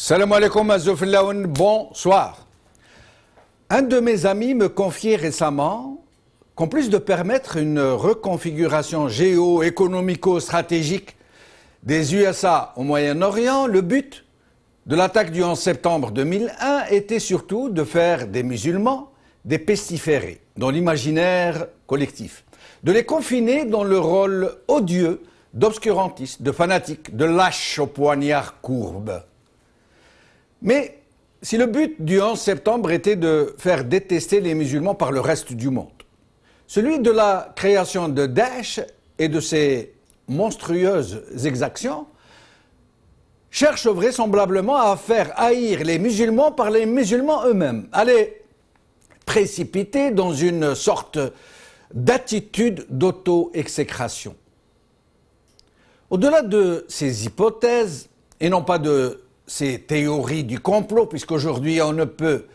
Salam alaikum azoufillaoun, bonsoir. Un de mes amis me confiait récemment qu'en plus de permettre une reconfiguration géo-économico-stratégique des USA au Moyen-Orient, le but de l'attaque du 11 septembre 2001 était surtout de faire des musulmans des pestiférés dans l'imaginaire collectif, de les confiner dans le rôle odieux d'obscurantistes, de fanatiques, de lâches au poignard courbe. Mais si le but du 11 septembre était de faire détester les musulmans par le reste du monde, celui de la création de Daesh et de ses monstrueuses exactions cherche vraisemblablement à faire haïr les musulmans par les musulmans eux-mêmes, à les précipiter dans une sorte d'attitude d'auto-exécration. Au-delà de ces hypothèses, et non pas de ces théories du complot, puisqu'aujourd'hui on ne peut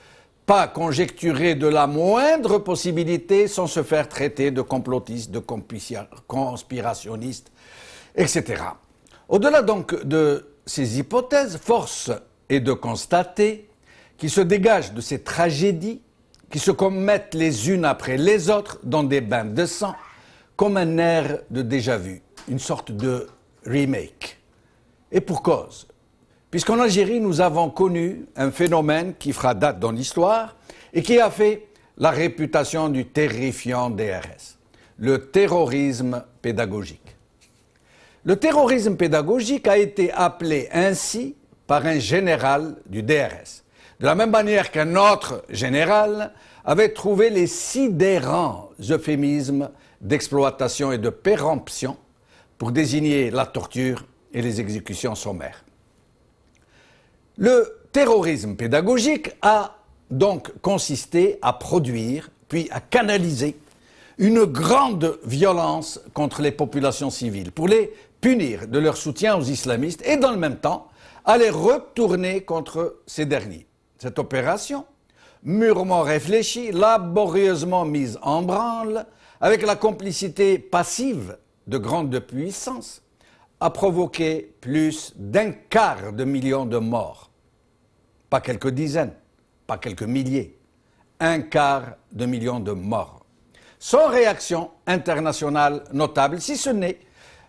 pas conjecturer de la moindre possibilité sans se faire traiter de complotiste, de conspirationniste, etc. Au-delà donc de ces hypothèses, force est de constater qu'il se dégage de ces tragédies qui se commettent les unes après les autres dans des bains de sang, comme un air de déjà-vu, une sorte de remake. Et pour cause. Puisqu'en Algérie, nous avons connu un phénomène qui fera date dans l'histoire et qui a fait la réputation du terrifiant DRS, le terrorisme pédagogique. Le terrorisme pédagogique a été appelé ainsi par un général du DRS, de la même manière qu'un autre général avait trouvé les sidérants euphémismes d'exploitation et de péremption pour désigner la torture et les exécutions sommaires. Le terrorisme pédagogique a donc consisté à produire, puis à canaliser une grande violence contre les populations civiles pour les punir de leur soutien aux islamistes et dans le même temps à les retourner contre ces derniers. Cette opération, mûrement réfléchie, laborieusement mise en branle, avec la complicité passive de grandes puissances, a provoqué plus d'250 000 de morts. Pas quelques dizaines, pas quelques milliers, 250 000 de morts. Sans réaction internationale notable, si ce n'est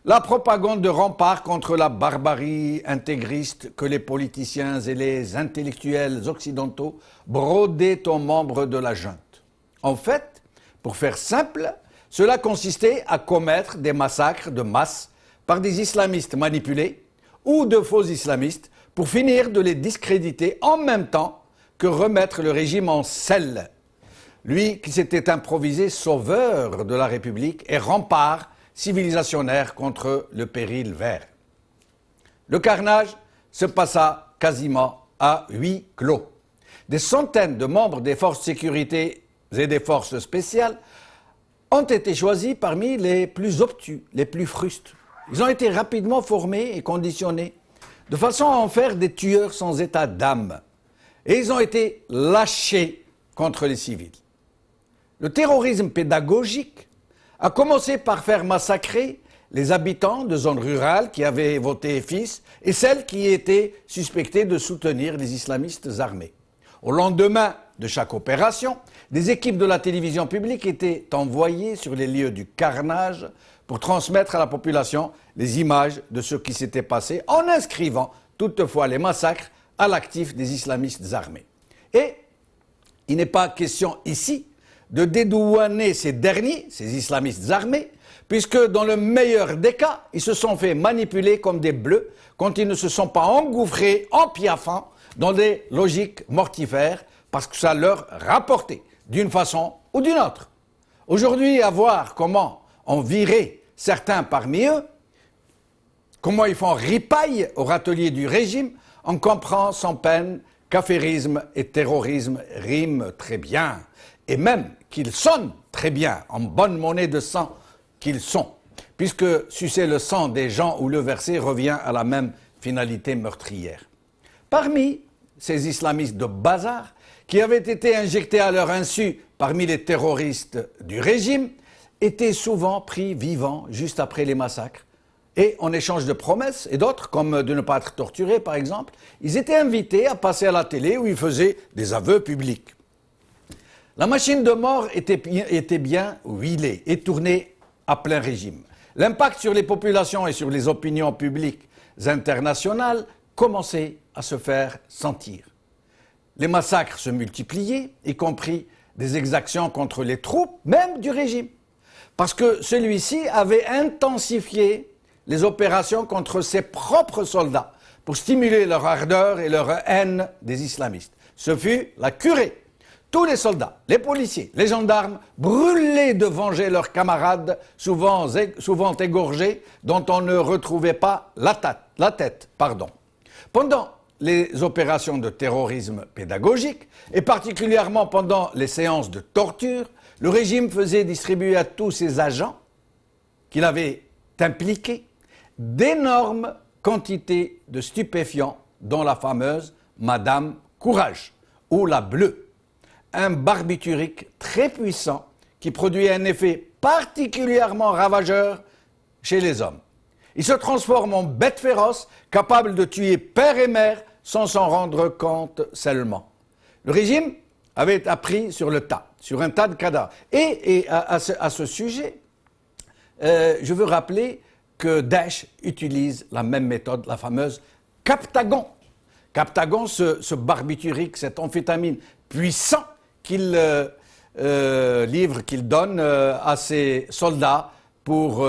la propagande de rempart contre la barbarie intégriste que les politiciens et les intellectuels occidentaux brodaient aux membres de la junte. En fait, pour faire simple, cela consistait à commettre des massacres de masse par des islamistes manipulés ou de faux islamistes pour finir de les discréditer en même temps que remettre le régime en selle. Lui qui s'était improvisé sauveur de la République et rempart civilisationnaire contre le péril vert. Le carnage se passa quasiment à huis clos. Des centaines de membres des forces de sécurité et des forces spéciales ont été choisis parmi les plus obtus, les plus frustes. Ils ont été rapidement formés et conditionnés de façon à en faire des tueurs sans état d'âme. Et ils ont été lâchés contre les civils. Le terrorisme pédagogique a commencé par faire massacrer les habitants de zones rurales qui avaient voté FIS et celles qui étaient suspectées de soutenir les islamistes armés. Au lendemain de chaque opération, des équipes de la télévision publique étaient envoyées sur les lieux du carnage pour transmettre à la population les images de ce qui s'était passé en inscrivant toutefois les massacres à l'actif des islamistes armés. Et il n'est pas question ici de dédouaner ces derniers, ces islamistes armés, puisque dans le meilleur des cas, ils se sont fait manipuler comme des bleus quand ils ne se sont pas engouffrés en piaffant dans des logiques mortifères parce que ça leur rapportait d'une façon ou d'une autre. Aujourd'hui, à voir comment on virait certains parmi eux, comment ils font ripaille au râtelier du régime, on comprend sans peine qu'affairisme et terrorisme riment très bien, et même qu'ils sonnent très bien, en bonne monnaie de sang qu'ils sont, puisque sucer le sang des gens ou le verser revient à la même finalité meurtrière. Parmi ces islamistes de bazar, qui avaient été injectés à leur insu parmi les terroristes du régime, étaient souvent pris vivants juste après les massacres Et en échange de promesses et d'autres, comme de ne pas être torturés par exemple, ils étaient invités à passer à la télé où ils faisaient des aveux publics. La machine de mort était bien huilée et tournée à plein régime. L'impact sur les populations et sur les opinions publiques internationales commençait à se faire sentir. Les massacres se multipliaient, y compris des exactions contre les troupes, même du régime, parce que celui-ci avait intensifié les opérations contre ses propres soldats pour stimuler leur ardeur et leur haine des islamistes. Ce fut la curée. Tous les soldats, les policiers, les gendarmes brûlaient de venger leurs camarades, souvent égorgés, dont on ne retrouvait pas la tête. Pendant les opérations de terrorisme pédagogique, et particulièrement pendant les séances de torture, le régime faisait distribuer à tous ses agents qu'il avait impliqués d'énormes quantités de stupéfiants, dont la fameuse Madame Courage, ou la Bleue, un barbiturique très puissant qui produit un effet particulièrement ravageur chez les hommes. Il se transforme en bête féroce, capable de tuer père et mère sans s'en rendre compte seulement. Le régime avait appris sur le tas, sur un tas de cadavres. Et à ce sujet, je veux rappeler que Daesh utilise la même méthode, la fameuse Captagon. Captagon, ce barbiturique, cette amphétamine puissant qu'il livre, qu'il donne à ses soldats pour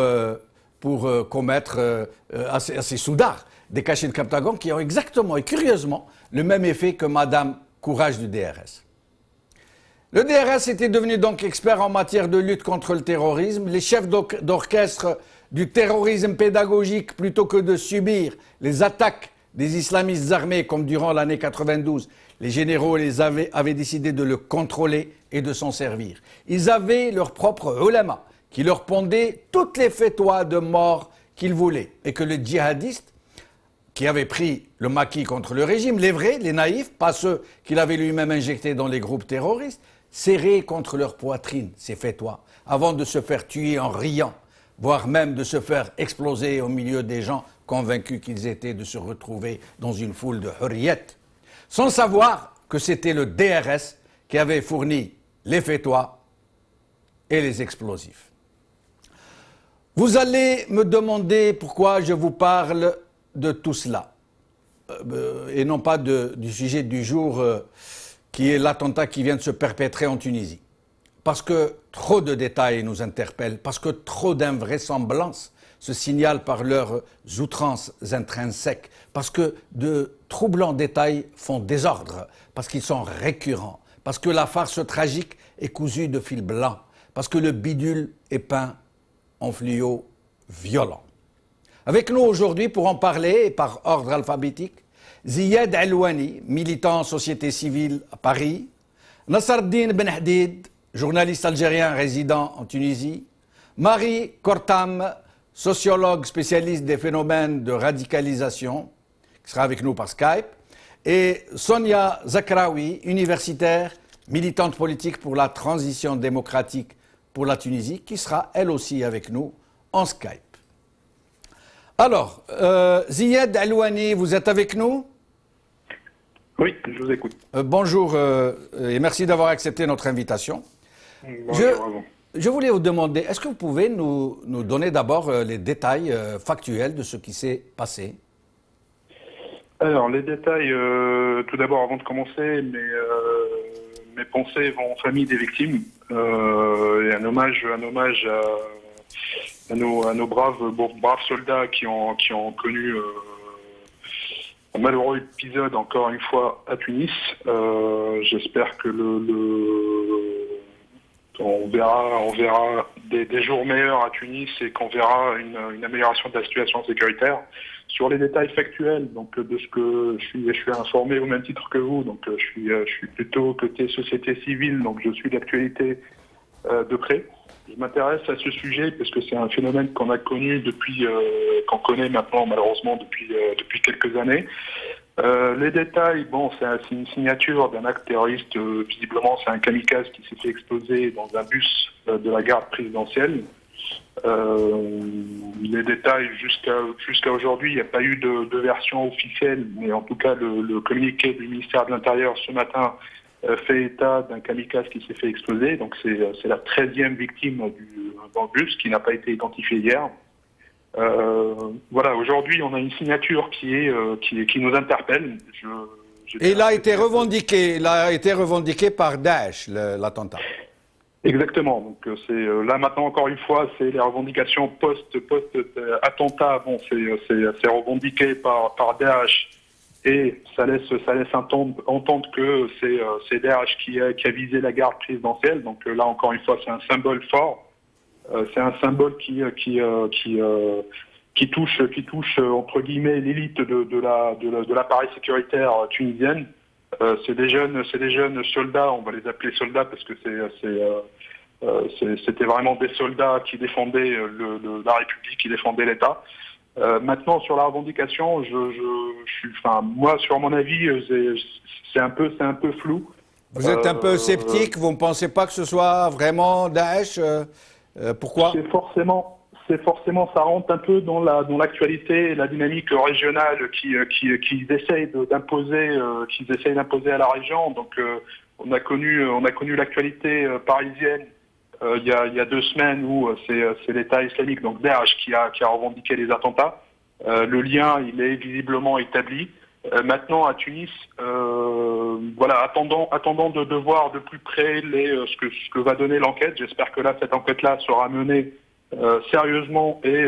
commettre à ses soudards des cachets de Captagon qui ont exactement et curieusement le même effet que Madame Courage du DRS. Le DRS était devenu donc expert en matière de lutte contre le terrorisme. Les chefs d'orchestre du terrorisme pédagogique, plutôt que de subir les attaques des islamistes armés comme durant l'année 92, les généraux avaient décidé de le contrôler et de s'en servir. Ils avaient leur propre ulama qui leur pondait toutes les fétois de mort qu'ils voulaient et que les djihadistes qui avaient pris le maquis contre le régime, les vrais, les naïfs, pas ceux qu'il avait lui-même injectés dans les groupes terroristes, serraient contre leur poitrine ces fétois avant de se faire tuer en riant, voire même de se faire exploser au milieu des gens convaincus qu'ils étaient de se retrouver dans une foule de hurriettes, sans savoir que c'était le DRS qui avait fourni les fétois et les explosifs. Vous allez me demander pourquoi je vous parle de tout cela, et non pas du sujet du jour qui est l'attentat qui vient de se perpétrer en Tunisie. Parce que trop de détails nous interpellent, parce que trop d'invraisemblances se signalent par leurs outrances intrinsèques, parce que de troublants détails font désordre, parce qu'ils sont récurrents, parce que la farce tragique est cousue de fil blanc, parce que le bidule est peint en fluo violent. Avec nous aujourd'hui pour en parler, et par ordre alphabétique, Ziad Alouani, militant en société civile à Paris, Nassardine Ben Hadid, journaliste algérien résident en Tunisie, Marie Kortam, sociologue spécialiste des phénomènes de radicalisation, qui sera avec nous par Skype, et Sonia Zakraoui, universitaire, militante politique pour la transition démocratique pour la Tunisie, qui sera elle aussi avec nous en Skype. Alors, Ziad Alouani, vous êtes avec nous ? Oui, je vous écoute. Bonjour et merci d'avoir accepté notre invitation. Bonjour. Je voulais vous demander, est-ce que vous pouvez nous donner d'abord les détails factuels de ce qui s'est passé ? Alors, les détails, tout d'abord, avant de commencer, mes pensées vont aux familles des victimes et un hommage à nos braves soldats qui ont connu un malheureux épisode, encore une fois, à Tunis. J'espère que on verra des jours meilleurs à Tunis et qu'on verra une amélioration de la situation sécuritaire. Sur les détails factuels, donc de ce que je suis informé au même titre que vous, donc je suis plutôt côté société civile, donc je suis l'actualité de près. Je m'intéresse à ce sujet parce que c'est un phénomène qu'on a connu qu'on connaît maintenant malheureusement depuis quelques années. Les détails, c'est une signature d'un acte terroriste. Visiblement, c'est un kamikaze qui s'est fait exploser dans un bus de la garde présidentielle. Les détails jusqu'à aujourd'hui, il n'y a pas eu de version officielle, mais en tout cas le communiqué du ministère de l'Intérieur ce matin fait état d'un kamikaze qui s'est fait exploser. Donc c'est la 13e victime dans le bus qui n'a pas été identifiée hier. Voilà, aujourd'hui on a une signature qui nous interpelle. Et il a été revendiqué par Daesh, l'attentat. Exactement. Donc c'est là maintenant encore une fois, c'est les revendications post attentat. Bon, c'est revendiqué par Daesh et ça laisse entendre que c'est Daesh qui a visé la garde présidentielle. Donc là encore une fois, c'est un symbole fort. C'est un symbole qui touche entre guillemets l'élite de l'appareil sécuritaire tunisienne. C'est des jeunes soldats, on va les appeler soldats parce que c'était vraiment des soldats qui défendaient la République, qui défendaient l'État. Maintenant sur la revendication, moi sur mon avis, c'est un peu flou. Vous êtes un peu sceptique, vous ne pensez pas que ce soit vraiment Daesh pourquoi? C'est forcément, ça rentre un peu dans l'actualité, la dynamique régionale qu'ils essayent d'imposer, à la région. Donc, on a connu l'actualité parisienne il y a 2 semaines où c'est l'État islamique, donc Daesh, qui a revendiqué les attentats. Le lien, il est visiblement établi. Maintenant, à Tunis, attendons de voir de plus près ce que va donner l'enquête. J'espère que là, cette enquête-là sera menée sérieusement et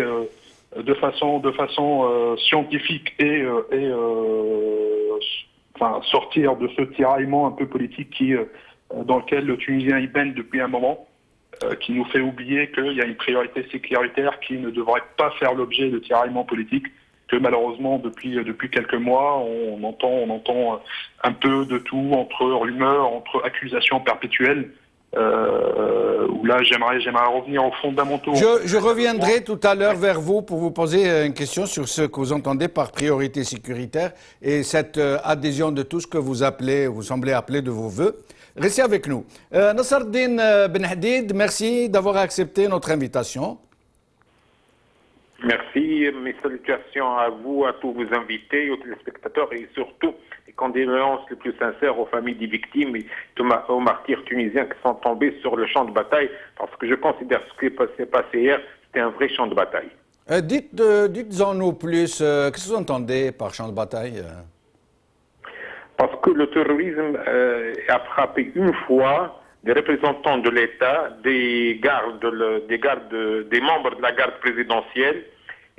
de façon scientifique et sortir de ce tiraillement un peu politique dans lequel le Tunisien y baigne depuis un moment, qui nous fait oublier qu'il y a une priorité sécuritaire qui ne devrait pas faire l'objet de tiraillement politique. Que malheureusement depuis quelques mois on entend un peu de tout, entre rumeurs, entre accusations perpétuelles. Où là j'aimerais revenir aux fondamentaux. Je reviendrai tout à l'heure vers vous pour vous poser une question sur ce que vous entendez par priorité sécuritaire et cette adhésion de tout ce que vous semblez appeler de vos vœux. Restez avec nous. Nasserdine Ben Hadid, merci d'avoir accepté notre invitation. Merci, mes salutations à vous, à tous vos invités, aux téléspectateurs et surtout les condoléances les plus sincères aux familles des victimes et aux martyrs tunisiens qui sont tombés sur le champ de bataille, parce que je considère ce qui s'est passé hier, c'était un vrai champ de bataille. Dites-en-nous plus, qu'est-ce que vous entendez par champ de bataille Parce que le terrorisme a frappé une fois des représentants de l'État, des membres de la garde présidentielle,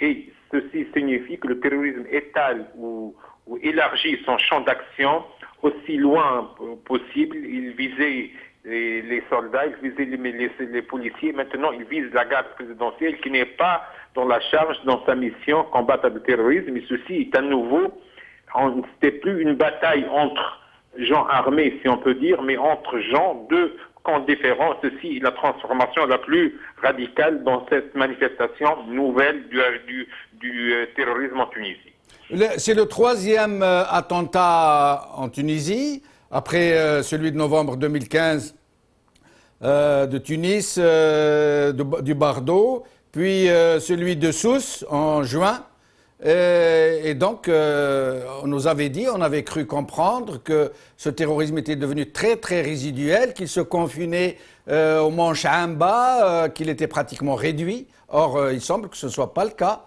et ceci signifie que le terrorisme étale ou élargit son champ d'action aussi loin possible. Il visait les soldats, il visait les policiers. Maintenant, il vise la garde présidentielle qui n'est pas dans la charge, dans sa mission, combattre le terrorisme. Et ceci est à nouveau, c'était plus une bataille entre gens armés, si on peut dire, mais entre gens de camps différents. Ceci est la transformation la plus radicale dans cette manifestation nouvelle du terrorisme en Tunisie. C'est le 3e attentat en Tunisie, après celui de novembre 2015 de Tunis, du Bardo, puis celui de Sousse en juin. Et donc, on nous avait dit, on avait cru comprendre que ce terrorisme était devenu très très résiduel, qu'il se confinait au Manche Amba, qu'il était pratiquement réduit. Or, il semble que ce ne soit pas le cas.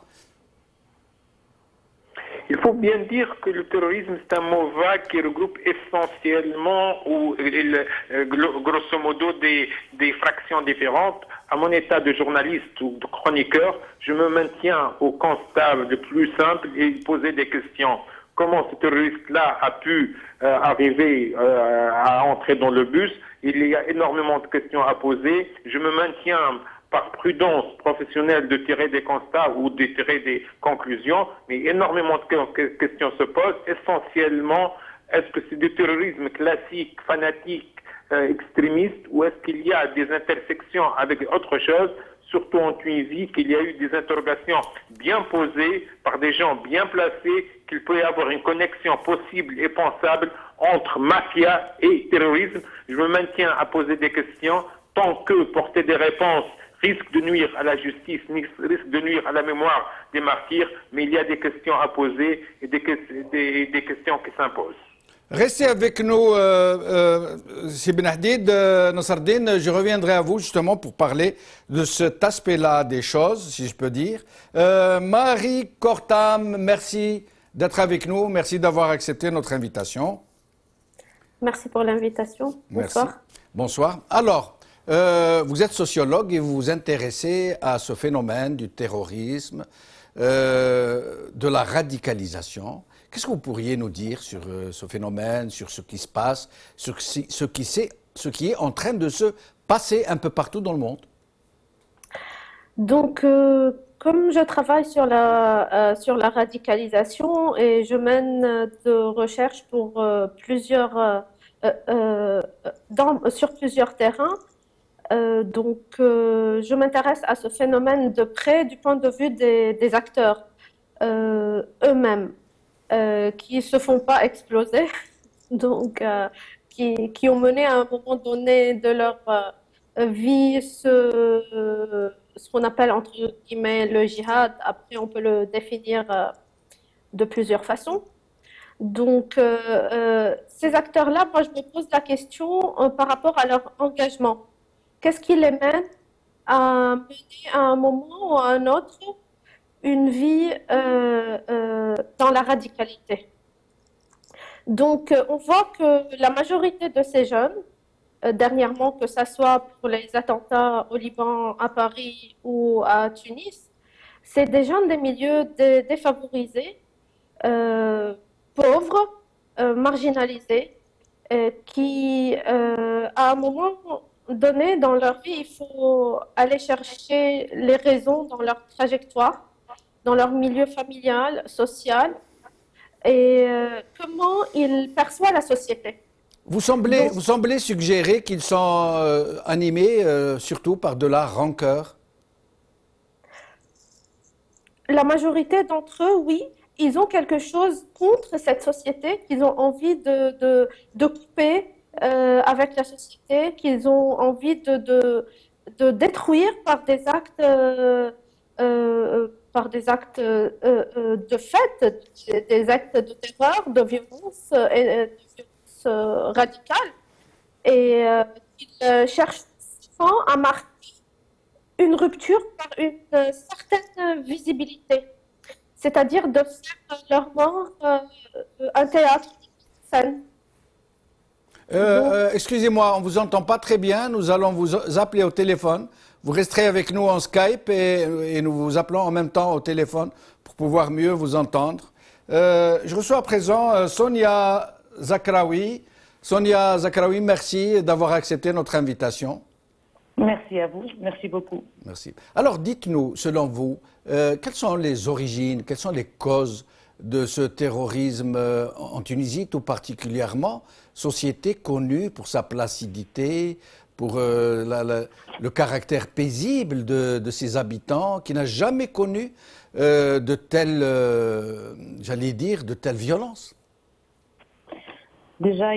Il faut bien dire que le terrorisme, c'est un mot vague qui regroupe essentiellement, ou grosso modo, des fractions différentes. À mon état de journaliste ou de chroniqueur, je me maintiens au constat le plus simple et poser des questions. Comment ce terroriste-là a pu arriver à entrer dans le bus? Il y a énormément de questions à poser. Je me maintiens par prudence professionnelle de tirer des constats ou de tirer des conclusions, mais énormément de questions se posent. Essentiellement, est-ce que c'est du terrorisme classique, fanatique, extrémiste, ou est-ce qu'il y a des intersections avec autre chose, surtout en Tunisie, qu'il y a eu des interrogations bien posées par des gens bien placés, qu'il peut y avoir une connexion possible et pensable entre mafia et terrorisme. Je me maintiens à poser des questions tant que porter des réponses risque de nuire à la justice, risque de nuire à la mémoire des martyrs, mais il y a des questions à poser et des questions qui s'imposent. Restez avec nous, Sibn Hadid, Nassardine. Je reviendrai à vous justement pour parler de cet aspect-là des choses, si je peux dire. Marie Kortam, merci d'être avec nous. Merci d'avoir accepté notre invitation. Merci pour l'invitation. Bonsoir. Merci. Bonsoir. Alors, vous êtes sociologue et vous vous intéressez à ce phénomène du terrorisme, de la radicalisation. Qu'est-ce que vous pourriez nous dire sur ce phénomène, sur ce qui se passe, sur ce qui est en train de se passer un peu partout dans le monde? Donc, comme je travaille sur la radicalisation et je mène de recherches pour sur plusieurs terrains, je m'intéresse à ce phénomène de près du point de vue des acteurs eux-mêmes. Qui ne se font pas exploser, qui ont mené à un moment donné de leur vie ce qu'on appelle entre guillemets le djihad. Après, on peut le définir de plusieurs façons. Donc, ces acteurs-là, moi, je me pose la question par rapport à leur engagement. Qu'est-ce qui les mène à mener à un moment ou à un autre une vie dans la radicalité. Donc, on voit que la majorité de ces jeunes, dernièrement, que ce soit pour les attentats au Liban, à Paris ou à Tunis, c'est des jeunes des milieux défavorisés, pauvres, marginalisés, qui, à un moment donné dans leur vie, il faut aller chercher les raisons dans leur trajectoire, dans leur milieu familial, social, et comment ils perçoivent la société. Vous semblez suggérer qu'ils sont animés surtout par de la rancœur. La majorité d'entre eux, oui, ils ont quelque chose contre cette société, qu'ils ont envie de couper avec la société, qu'ils ont envie de détruire par des actes de fait, des actes de terreur, de violence, radicale. Et ils cherchent souvent à marquer une rupture par une certaine visibilité. C'est-à-dire de faire leur mort un théâtre, une scène. Excusez-moi, on ne vous entend pas très bien. Nous allons vous appeler au téléphone. Vous resterez avec nous en Skype et nous vous appelons en même temps au téléphone pour pouvoir mieux vous entendre. Je reçois à présent Sonia Zakraoui. Sonia Zakraoui, merci d'avoir accepté notre invitation. Merci à vous, merci beaucoup. Merci. Alors dites-nous, selon vous, quelles sont les origines, quelles sont les causes de ce terrorisme en Tunisie, tout particulièrement, société connue pour sa placidité, pour le caractère paisible de ses habitants, qui n'a jamais connu de telle, j'allais dire, de telle violence. Déjà,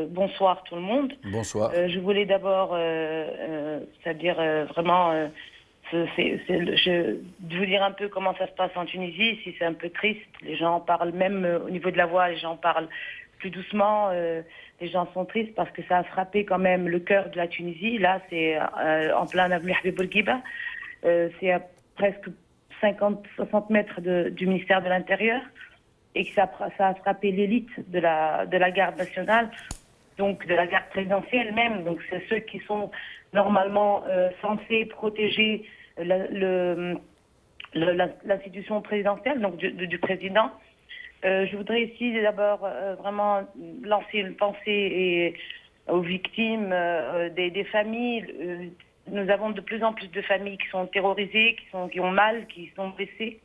bonsoir tout le monde. Bonsoir. Je voulais d'abord, c'est-à-dire vraiment, de vous dire un peu comment ça se passe en Tunisie. Si c'est un peu triste, les gens parlent même au niveau de la voix, les gens parlent plus doucement. Les gens sont tristes parce que ça a frappé quand même le cœur de la Tunisie. Là, c'est en plein avenue Habib Bourguiba. C'est à presque 50-60 mètres du ministère de l'Intérieur. Et que ça a frappé l'élite de la garde nationale, donc de la garde présidentielle même. Donc c'est ceux qui sont normalement censés protéger l'institution présidentielle, donc du président. Je voudrais ici d'abord vraiment lancer une pensée aux victimes des familles. Nous avons de plus en plus de familles qui sont terrorisées, qui ont mal, qui sont blessées.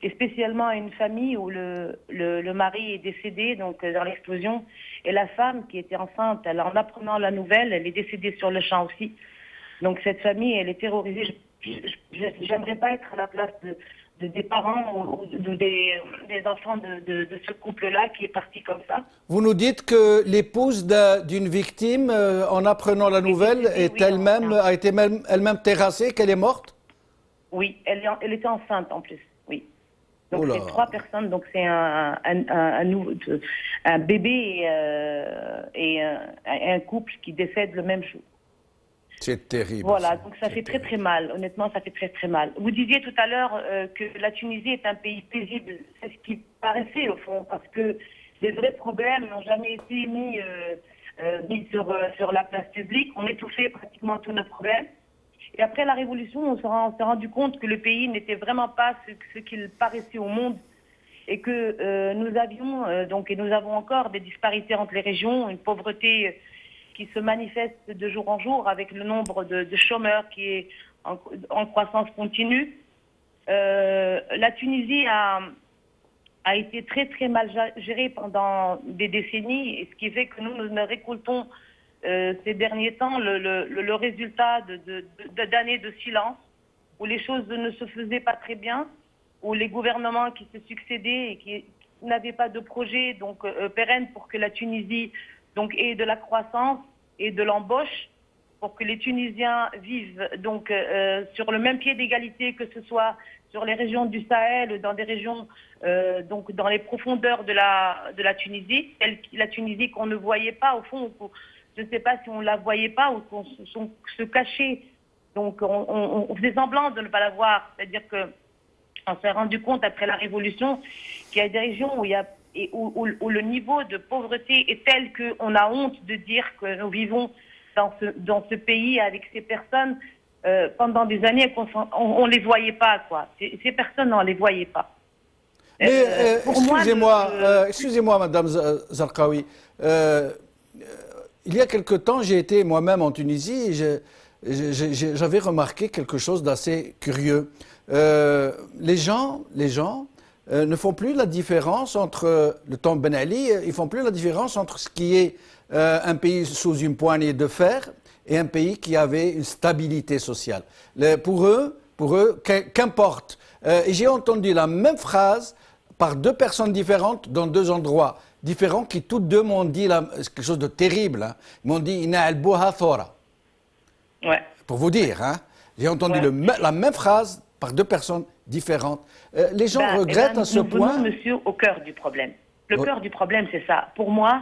Et spécialement à une famille où le mari est décédé donc dans l'explosion, et la femme qui était enceinte, en apprenant la nouvelle, elle est décédée sur le champ aussi. Donc cette famille, elle est terrorisée. J'aimerais pas être à la place des parents ou des enfants de ce couple-là qui est parti comme ça. Vous nous dites que l'épouse d'une victime, en apprenant la nouvelle, a été elle-même terrassée, qu'elle est morte? Oui, elle était enceinte en plus, oui. Donc Oula. c'est 3 personnes, donc c'est un bébé et un couple qui décèdent le même jour. C'est terrible. Voilà, donc ça fait très très mal, honnêtement ça fait très très mal. Vous disiez tout à l'heure que la Tunisie est un pays paisible, c'est ce qui paraissait au fond, parce que les vrais problèmes n'ont jamais été mis sur la place publique, on étouffait pratiquement tous nos problèmes. Et après la Révolution, on s'est rendu compte que le pays n'était vraiment pas ce qu'il paraissait au monde et que nous avions, et nous avons encore des disparités entre les régions, une pauvreté qui se manifeste de jour en jour avec le nombre de chômeurs qui est en croissance continue. La Tunisie a été très très mal gérée pendant des décennies, et ce qui fait que nous ne récoltons ces derniers temps le résultat d'années de silence, où les choses ne se faisaient pas très bien, où les gouvernements qui se succédaient et qui n'avaient pas de projet pérenne pour que la Tunisie ait de la croissance et de l'embauche, pour que les Tunisiens vivent sur le même pied d'égalité, que ce soit sur les régions du Sahel, dans des régions dans les profondeurs de la Tunisie, la Tunisie qu'on ne voyait pas au fond. Je ne sais pas si on ne la voyait pas ou qu'on se cachait. Donc on faisait semblant de ne pas la voir. C'est-à-dire qu'on s'est rendu compte après la Révolution qu'il y a des régions où le niveau de pauvreté est tel qu'on a honte de dire que nous vivons dans ce pays avec ces personnes pendant des années qu'on ne les voyait pas, quoi. Ces personnes, on ne les voyait pas. Mais excusez-moi, Madame Zarqawi. Il y a quelque temps, j'ai été moi-même en Tunisie et j'avais remarqué quelque chose d'assez curieux. Les gens ne font plus la différence entre le temps Ben Ali, ils font plus la différence entre ce qui est un pays sous une poignée de fer et un pays qui avait une stabilité sociale. Pour eux, qu'importe. Et j'ai entendu la même phrase par 2 personnes différentes dans 2 endroits différents qui toutes 2 m'ont dit quelque chose de terrible. Hein. Ils m'ont dit « Ina al-bouha thora ». Ouais. Pour vous dire, hein. J'ai entendu la même phrase par 2 personnes différentes. Les gens regrettent à ce point... Nous venons, monsieur, au cœur du problème. Le cœur du problème, c'est ça. Pour moi,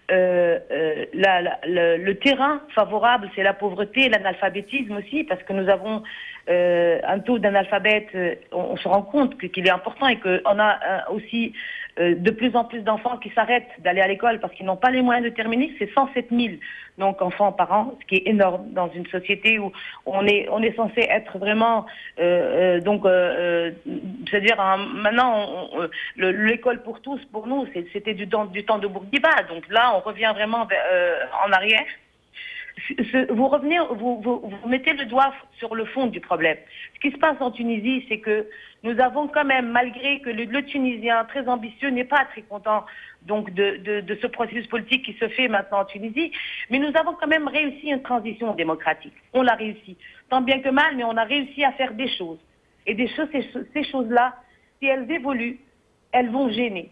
le terrain favorable, c'est la pauvreté et l'analphabétisme aussi, parce que nous avons un taux d'analphabète, on se rend compte qu'il est important et qu'on a aussi de plus en plus d'enfants qui s'arrêtent d'aller à l'école parce qu'ils n'ont pas les moyens de terminer. C'est 107 000 enfants par an, ce qui est énorme dans une société où on est censé être vraiment c'est-à-dire maintenant l'école pour tous, pour nous, c'était du temps de Bourguiba. Donc là, on revient vraiment en arrière. Vous mettez le doigt sur le fond du problème. Ce qui se passe en Tunisie, c'est que nous avons quand même, malgré que le Tunisien très ambitieux n'est pas très content de ce processus politique qui se fait maintenant en Tunisie, mais nous avons quand même réussi une transition démocratique. On l'a réussi, tant bien que mal, mais on a réussi à faire des choses. Et ces choses-là, si elles évoluent, elles vont gêner.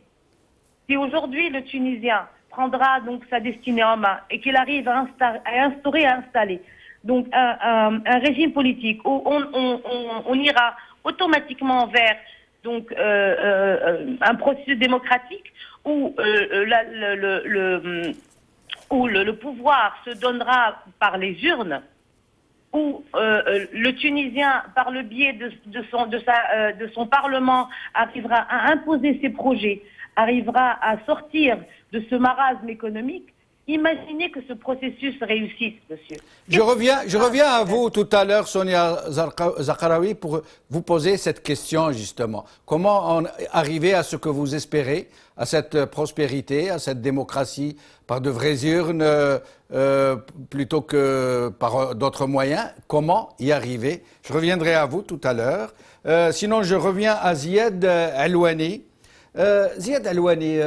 Si aujourd'hui le Tunisien prendra sa destinée en main et qu'il arrive à installer un régime politique où on ira automatiquement vers un processus démocratique où le pouvoir se donnera par les urnes, où le Tunisien, par le biais de son Parlement, arrivera à imposer ses projets, arrivera à sortir de ce marasme économique. Imaginez que ce processus réussisse, monsieur. Je reviens à vous tout à l'heure, Sonia Zarqawi, pour vous poser cette question justement. Comment arriver à ce que vous espérez, à cette prospérité, à cette démocratie par de vraies urnes plutôt que par d'autres moyens? Comment y arriver? Je reviendrai à vous tout à l'heure. Sinon, je reviens à Ziad Alouani. Ziad Alouani,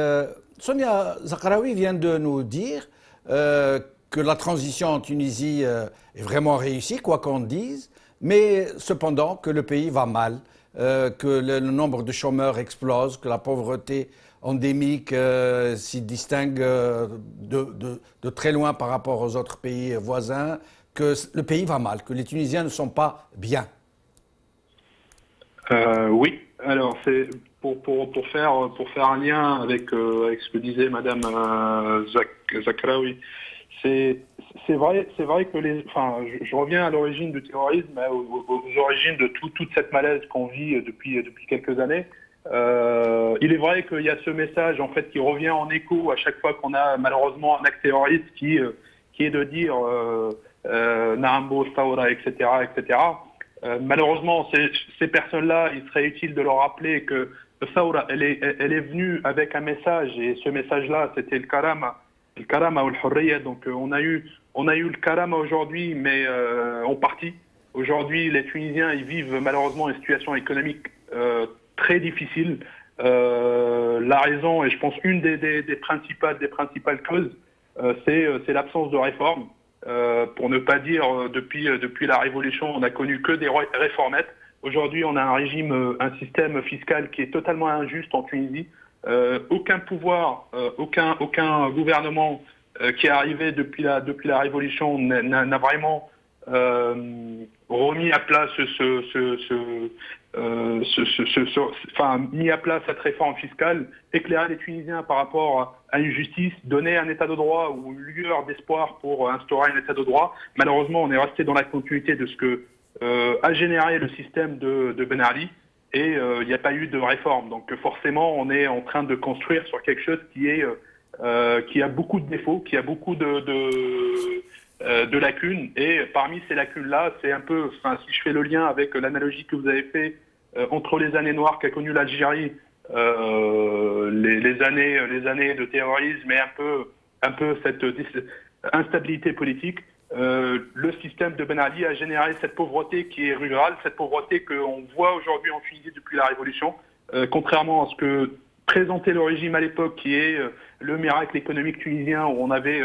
Sonia Zarqawi vient de nous dire que la transition en Tunisie est vraiment réussie, quoi qu'on dise, mais cependant que le pays va mal. que le nombre de chômeurs explose, que la pauvreté endémique s'y distingue de très loin par rapport aux autres pays voisins, que le pays va mal, que les Tunisiens ne sont pas bien. Oui, alors c'est pour faire un lien avec ce que disait Madame Zakraoui. C'est vrai que je reviens à l'origine du terrorisme, aux origines de toute cette malaise qu'on vit depuis quelques années. Il est vrai qu'il y a ce message en fait qui revient en écho à chaque fois qu'on a malheureusement un acte terroriste qui est de dire Naambo, Staoura, etc., etc. Malheureusement, ces personnes-là, il serait utile de leur rappeler que Saoura, elle est venue avec un message, et ce message-là, c'était le karama ou le hurriya. Donc on a eu le karama aujourd'hui, mais en partie. Aujourd'hui, les Tunisiens, ils vivent malheureusement une situation économique très difficile. La raison, et je pense une des principales causes, c'est l'absence de réforme. Pour ne pas dire depuis la Révolution, on n'a connu que des réformettes. Aujourd'hui, on a un système fiscal qui est totalement injuste en Tunisie. Aucun pouvoir, aucun gouvernement qui est arrivé depuis la Révolution n'a vraiment remis à plat mis à plat cette réforme fiscale, éclairer les Tunisiens par rapport à une justice, donner un état de droit ou une lueur d'espoir pour instaurer un état de droit. Malheureusement, on est resté dans la continuité de ce que a généré le système de Ben Ali, et il n'y a pas eu de réforme. Donc forcément, on est en train de construire sur quelque chose qui a beaucoup de défauts, qui a beaucoup de lacunes, et parmi ces lacunes-là, c'est un peu, si je fais le lien avec l'analogie que vous avez fait entre les années noires qu'a connu l'Algérie, les années de terrorisme et un peu cette instabilité politique, le système de Ben Ali a généré cette pauvreté qui est rurale, cette pauvreté qu'on voit aujourd'hui en Tunisie depuis la Révolution, contrairement à ce que présentait le régime à l'époque, qui est le miracle économique tunisien, où on avait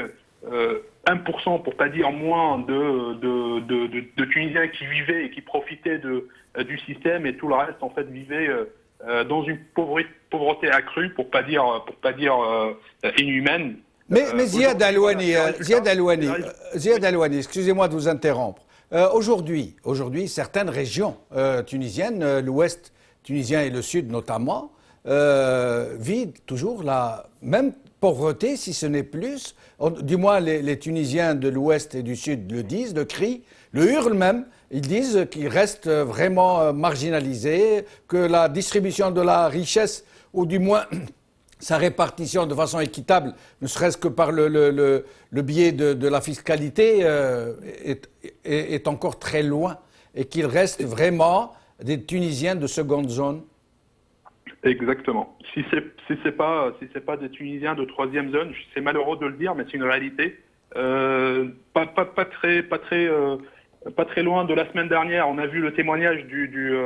1%, pour pas dire moins, de Tunisiens qui vivaient et qui profitaient du système, et tout le reste en fait vivait dans une pauvreté accrue, pour pas dire inhumaine. Mais Ziad Alouani, excusez-moi de vous interrompre. Aujourd'hui, certaines régions tunisiennes, l'ouest tunisien et le sud notamment, vivent toujours la même pauvreté, si ce n'est plus. Du moins, les Tunisiens de l'ouest et du sud le disent, le crient, le hurlent même. Ils disent qu'ils restent vraiment marginalisés, que la distribution de la richesse, ou du moins sa répartition de façon équitable, ne serait-ce que par le biais de la fiscalité, est encore très loin, et qu'il reste vraiment des Tunisiens de seconde zone. Exactement. Si c'est pas des Tunisiens de troisième zone, c'est malheureux de le dire, mais c'est une réalité. Pas très loin de la semaine dernière, on a vu le témoignage du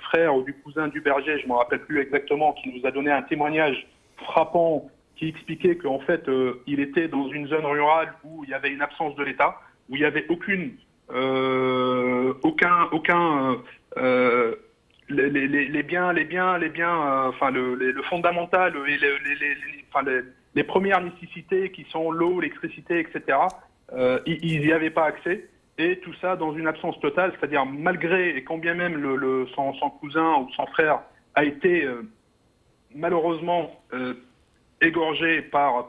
frère ou du cousin du berger, je ne me rappelle plus exactement, qui nous a donné un témoignage frappant, qui expliquait qu'en fait, il était dans une zone rurale où il y avait une absence de l'État, où il n'y avait les biens, le fondamental et les premières nécessités qui sont l'eau, l'électricité, etc. Ils n'y avaient pas accès, et tout ça dans une absence totale, c'est-à-dire malgré, et quand bien même son cousin ou son frère a été malheureusement égorgé par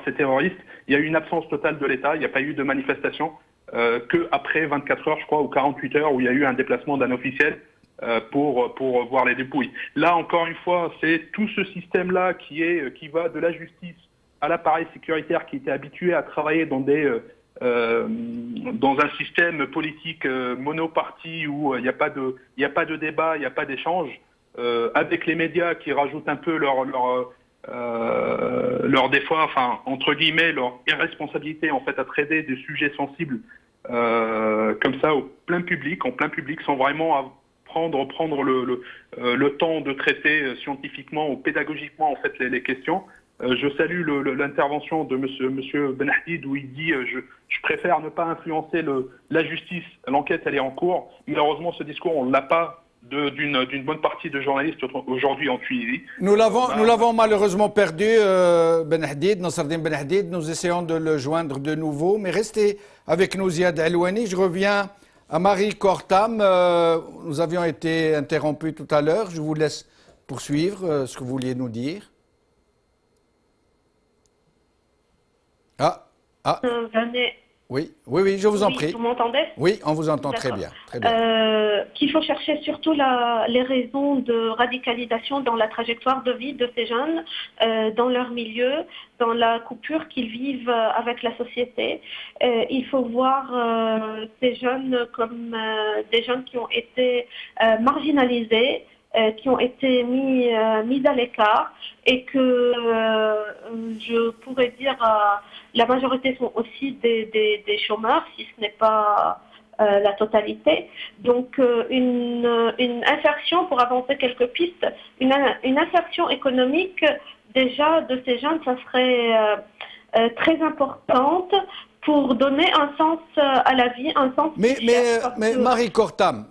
ces terroristes, il y a eu une absence totale de l'État, il n'y a pas eu de manifestation, qu'après 24 heures, je crois, ou 48 heures, où il y a eu un déplacement d'un officiel pour voir les dépouilles. Là, encore une fois, c'est tout ce système-là qui va de la justice à l'appareil sécuritaire, qui était habitué à travailler dans un système politique monoparti où il n'y a pas de débat, il n'y a pas d'échange, avec les médias qui rajoutent un peu leur des fois, entre guillemets, leur irresponsabilité en fait à traiter des sujets sensibles comme ça en plein public, sans vraiment prendre le temps de traiter scientifiquement ou pédagogiquement en fait les questions. Je salue l'intervention de monsieur Benahdi, où il dit je préfère ne pas influencer la justice, l'enquête elle est en cours. Malheureusement ce discours on l'a pas d'une bonne partie de journalistes aujourd'hui en Tunisie. Nous l'avons malheureusement perdu, Ben Hadid, Nasreddin Ben Hadid. Nous essayons de le joindre de nouveau, mais restez avec nous, Ziad Alouani. Je reviens à Marie Kortam. Nous avions été interrompus tout à l'heure. Je vous laisse poursuivre ce que vous vouliez nous dire. Oui, je vous en prie. Vous m'entendez? Oui, on vous entend très bien. Qu'il faut chercher surtout les raisons de radicalisation dans la trajectoire de vie de ces jeunes, dans leur milieu, dans la coupure qu'ils vivent avec la société. Il faut voir ces jeunes comme des jeunes qui ont été marginalisés, qui ont été mis à l'écart, et que je pourrais dire la majorité sont aussi des chômeurs, si ce n'est pas la totalité. Donc une insertion, pour avancer quelques pistes, une insertion économique déjà de ces jeunes, ça serait très importante pour donner un sens à la vie, un sens... Mais Marie Kortam,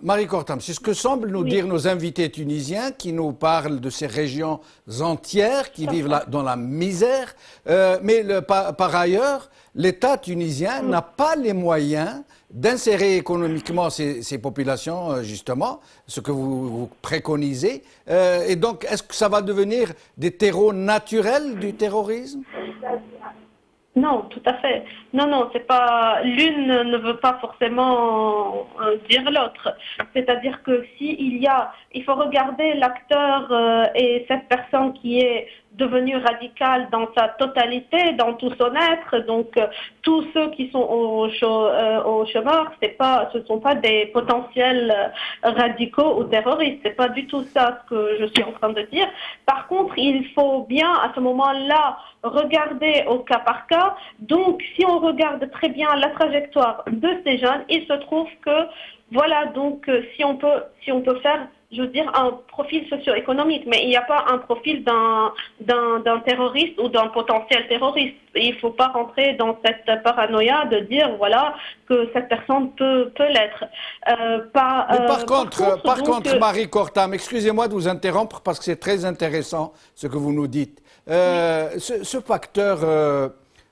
c'est ce que semblent nous dire nos invités tunisiens qui nous parlent de ces régions entières qui vivent dans la misère. Par ailleurs, l'État tunisien n'a pas les moyens d'insérer économiquement ces populations, justement, ce que vous préconisez. Et donc, est-ce que ça va devenir des terreaux naturels du terrorisme ? Non, tout à fait. Non, c'est pas, l'une ne veut pas forcément dire l'autre. C'est-à-dire que il faut regarder l'acteur et cette personne qui est devenue radicale dans sa totalité, dans tout son être. Donc tous ceux qui sont au chômeur, ce sont pas des potentiels radicaux ou terroristes. C'est pas du tout ça ce que je suis en train de dire. Par contre, il faut bien à ce moment-là regarder au cas par cas. Donc, si on regarde très bien la trajectoire de ces jeunes, il se trouve que, voilà, donc, si on peut faire, je veux dire, un profil socio-économique, mais il n'y a pas un profil d'un terroriste ou d'un potentiel terroriste. Il ne faut pas rentrer dans cette paranoïa de dire, voilà, que cette personne peut l'être. Par contre, Marie Kortam, excusez-moi de vous interrompre parce que c'est très intéressant ce que vous nous dites. Ce facteur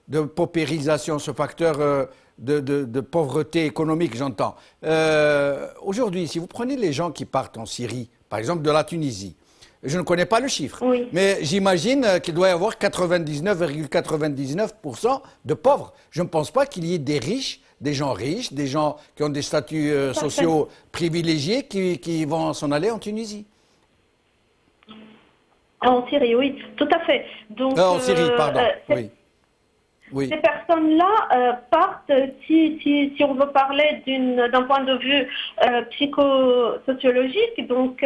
de paupérisation, ce facteur de pauvreté économique, j'entends. Aujourd'hui, si vous prenez les gens qui partent en Syrie, par exemple de la Tunisie, je ne connais pas le chiffre, mais j'imagine qu'il doit y avoir 99,99% de pauvres. Je ne pense pas qu'il y ait des gens riches, des gens qui ont des statuts sociaux privilégiés qui vont s'en aller en Tunisie. En Syrie, oui, tout à fait. Donc, en Syrie, pardon, oui. Ces personnes-là partent, si on veut parler d'un point de vue psychosociologique, donc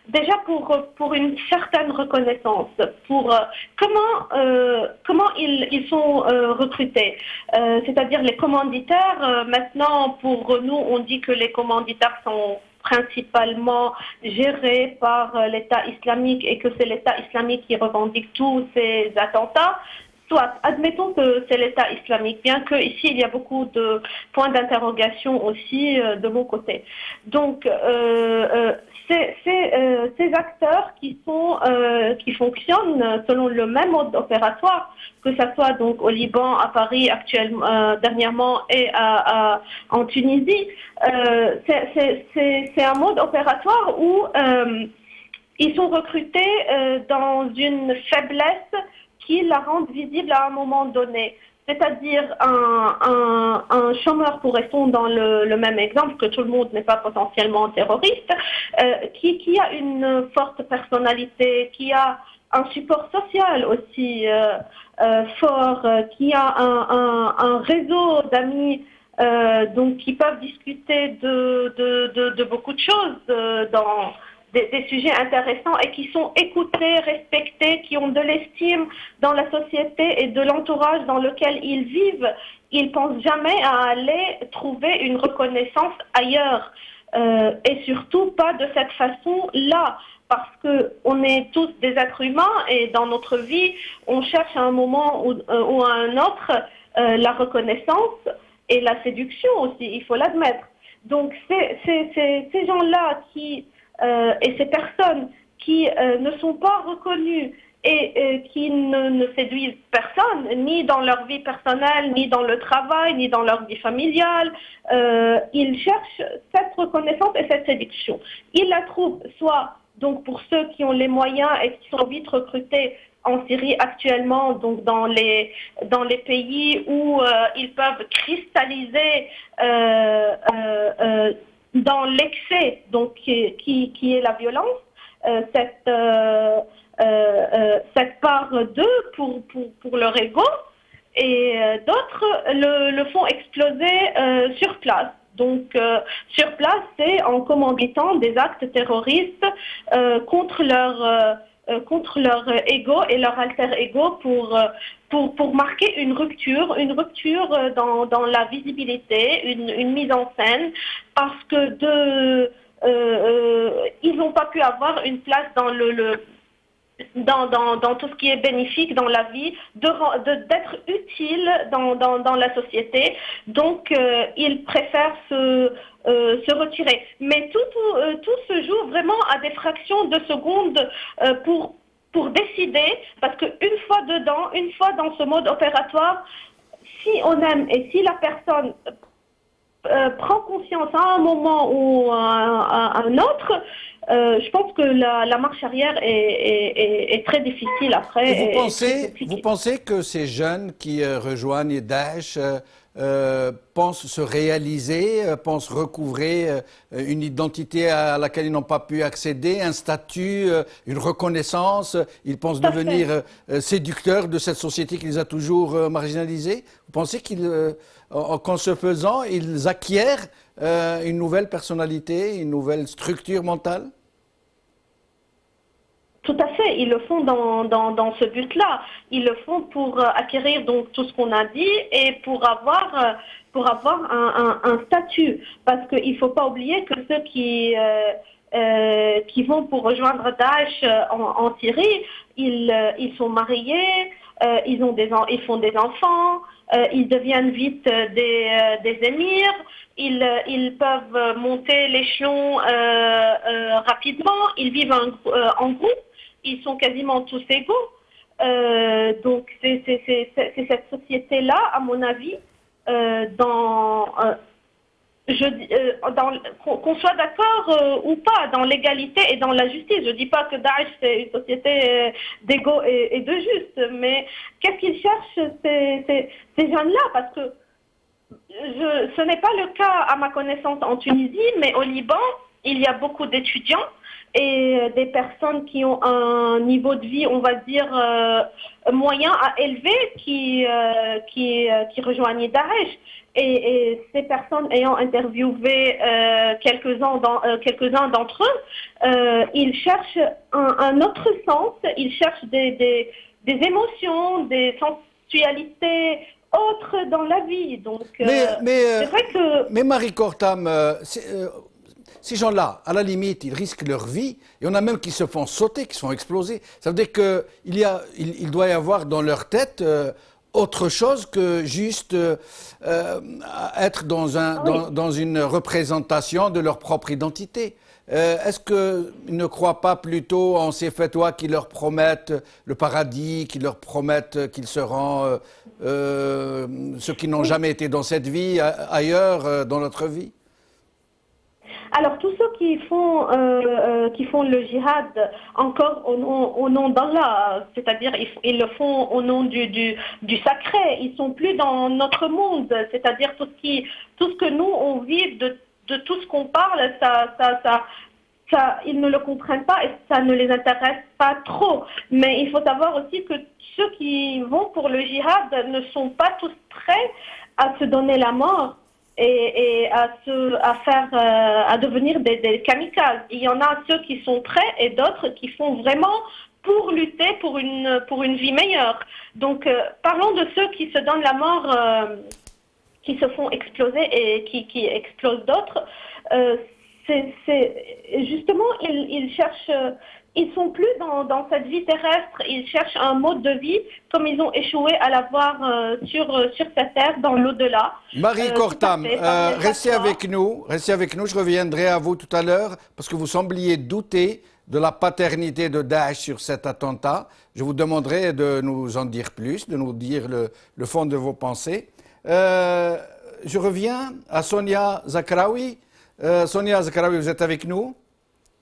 déjà pour une certaine reconnaissance, pour comment ils sont recrutés, c'est-à-dire les commanditaires. Maintenant, pour nous, on dit que les commanditaires sont principalement gérés par l'État islamique et que c'est l'État islamique qui revendique tous ces attentats. Soit, admettons que c'est l'État islamique, bien que ici il y a beaucoup de points d'interrogation aussi de mon côté. Donc, ces acteurs qui fonctionnent selon le même mode opératoire, que ce soit donc au Liban, à Paris actuellement, dernièrement, et en Tunisie, c'est un mode opératoire où ils sont recrutés dans une faiblesse qui la rendent visible à un moment donné. C'est-à-dire un chômeur, pour rester dans le même exemple, que tout le monde n'est pas potentiellement terroriste, qui a une forte personnalité, qui a un support social aussi fort, qui a un réseau d'amis donc qui peuvent discuter de beaucoup de choses dans des sujets intéressants et qui sont écoutés, respectés, qui ont de l'estime dans la société et de l'entourage dans lequel ils vivent. Ils pensent jamais à aller trouver une reconnaissance ailleurs et surtout pas de cette façon-là, parce que on est tous des êtres humains et dans notre vie, on cherche à un moment ou à un autre la reconnaissance et la séduction aussi, il faut l'admettre. Donc ces gens-là qui et ces personnes qui ne sont pas reconnues et qui ne séduisent personne, ni dans leur vie personnelle, ni dans le travail, ni dans leur vie familiale. Ils cherchent cette reconnaissance et cette séduction. Ils la trouvent soit donc pour ceux qui ont les moyens et qui sont vite recrutés en Syrie actuellement, donc dans les pays où ils peuvent cristalliser dans l'excès, donc qui est la violence, cette part d'eux pour leur ego, et d'autres le font exploser sur place. Donc, sur place, c'est en commanditant des actes terroristes contre leur ego et leur alter ego pour marquer une rupture dans la visibilité, une mise en scène, parce que ils n'ont pas pu avoir une place dans dans tout ce qui est bénéfique dans la vie, d'être utile dans la société. Donc, ils préfèrent se retirer. Mais tout se joue vraiment à des fractions de secondes pour décider, parce qu'une fois dedans, une fois dans ce mode opératoire, si on aime et si la personne prend conscience à un moment ou à un autre, je pense que la marche arrière est très difficile après. Et vous pensez que ces jeunes qui rejoignent Daesh pensent se réaliser, pensent recouvrer une identité à laquelle ils n'ont pas pu accéder, un statut, une reconnaissance, ils pensent devenir séducteurs de cette société qui les a toujours marginalisés? Vous pensez qu'en se faisant, ils acquièrent une nouvelle personnalité, une nouvelle structure mentale? Tout à fait, ils le font dans ce but-là. Ils le font pour acquérir donc tout ce qu'on a dit et pour avoir un statut. Parce qu'il ne faut pas oublier que ceux qui vont pour rejoindre Daesh en Syrie, ils sont mariés, ils font des enfants, ils deviennent vite des émirs. Ils peuvent monter l'échelon rapidement, ils vivent en groupe, ils sont quasiment tous égaux. Donc c'est cette société-là, à mon avis, qu'on soit d'accord ou pas dans l'égalité et dans la justice. Je ne dis pas que Daesh c'est une société d'égaux et de juste, mais qu'est-ce qu'ils cherchent ces jeunes-là? Parce que ce n'est pas le cas à ma connaissance en Tunisie, mais au Liban, il y a beaucoup d'étudiants et des personnes qui ont un niveau de vie, on va dire, moyen à élevé qui rejoignent Daesh. Et ces personnes ayant interviewé quelques-uns d'entre eux, ils cherchent un autre sens, ils cherchent des émotions, des sensualités autres dans la vie. Donc, c'est vrai que... Mais Marie Kortam, ces gens-là, à la limite, ils risquent leur vie. Il y en a même qui se font sauter, qui se font exploser. Ça veut dire qu'il doit y avoir dans leur tête autre chose que juste être dans une représentation de leur propre identité. Est-ce qu'ils ne croient pas plutôt en ces fatwas qui leur promettent le paradis, qui leur promettent qu'ils seront ceux qui n'ont jamais été dans cette vie, ailleurs dans notre vie? Alors, tous ceux qui font le djihad encore au nom d'Allah, c'est-à-dire ils le font au nom du sacré, ils sont plus dans notre monde, c'est-à-dire tout ce que nous on vit de tout ce qu'on parle, ça, ils ne le comprennent pas et ça ne les intéresse pas trop. Mais il faut savoir aussi que ceux qui vont pour le djihad ne sont pas tous prêts à se donner la mort et à devenir des kamikazes. Il y en a ceux qui sont prêts et d'autres qui font vraiment pour lutter pour une vie meilleure. Donc, parlons de ceux qui se donnent la mort, qui se font exploser et qui explosent d'autres. Justement, ils ils sont plus dans cette vie terrestre. Ils cherchent un mode de vie comme ils ont échoué à l'avoir sur cette terre, dans l'au-delà. Marie Cortam, tout à fait, par les restez fatwas. avec nous. Restez avec nous. Je reviendrai à vous tout à l'heure parce que vous sembliez douter de la paternité de Daesh sur cet attentat. Je vous demanderai de nous en dire plus, de nous dire le fond de vos pensées. Je reviens à Sonia Zakraoui. Sonia Zakraoui, vous êtes avec nous?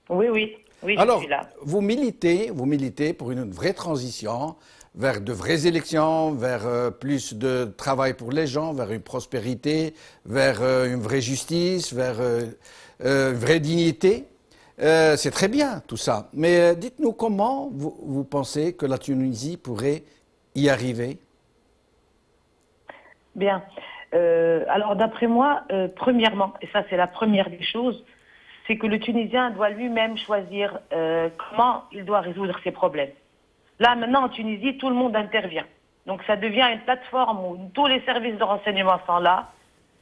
Oui, oui, oui, je Alors, suis là. vous militez pour une vraie transition vers de vraies élections, vers plus de travail pour les gens, vers une prospérité, vers une vraie justice, vers une vraie dignité. C'est très bien tout ça. Mais dites-nous comment vous pensez que la Tunisie pourrait y arriver? Bien. Alors, d'après moi, premièrement, et ça c'est la première des choses, c'est que le Tunisien doit lui-même choisir comment il doit résoudre ses problèmes. Là, maintenant, en Tunisie, tout le monde intervient. Donc, ça devient une plateforme où tous les services de renseignement sont là,